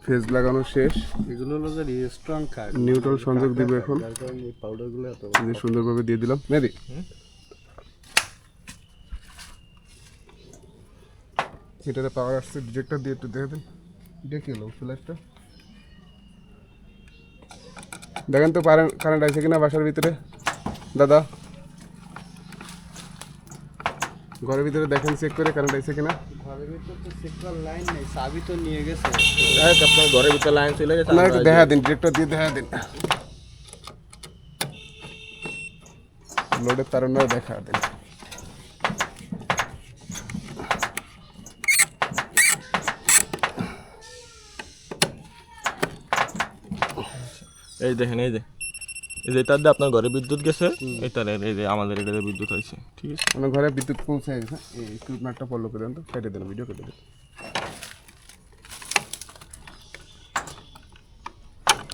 Phase লাগানো শেষ। এগুলো হলো যে স্ট্রং কার্ড, নিউট্রাল সংযোগ দিব এখন। যার কারণে এই পাউডারগুলো এত যে সুন্দরভাবে দিয়ে দিলাম মেদি। এটাতে পাওয়ার আসছে, ডিটেক্টর দিয়ে একটু দেখে দেন। এটা কি হলো ফ্ল্যাশটা দেখেন তো, কারেন্ট আছে কিনা বাসার ভিতরে দাদা, ঘরের ভিতরে দেখেন চেক করে কারেন্ট আছে কিনা। ঘরের ভিতর তো সেক্টর লাইন নেই, চাবি তো নিয়ে গেছে। আপনার ঘরের ভিতরে লাইন চলে গেছে, না একটু দেখা দিন, ডিটেক্টর দিয়ে দেখা দিন, লোডের তারণা দেখা দিন। এই দেখেন, এই যে এটার দিয়ে আপনার ঘরে বিদ্যুৎ গেছে, এটার এই যে আমাদের এটাতে বিদ্যুৎ হয়েছে, ঠিক আছে। আমার ঘরে বিদ্যুৎ পৌঁছে গেছে। এই স্ক্রুপ নাটটা ফলো করে দেন তো, কেটে দেন, ভিডিও কেটে দেন।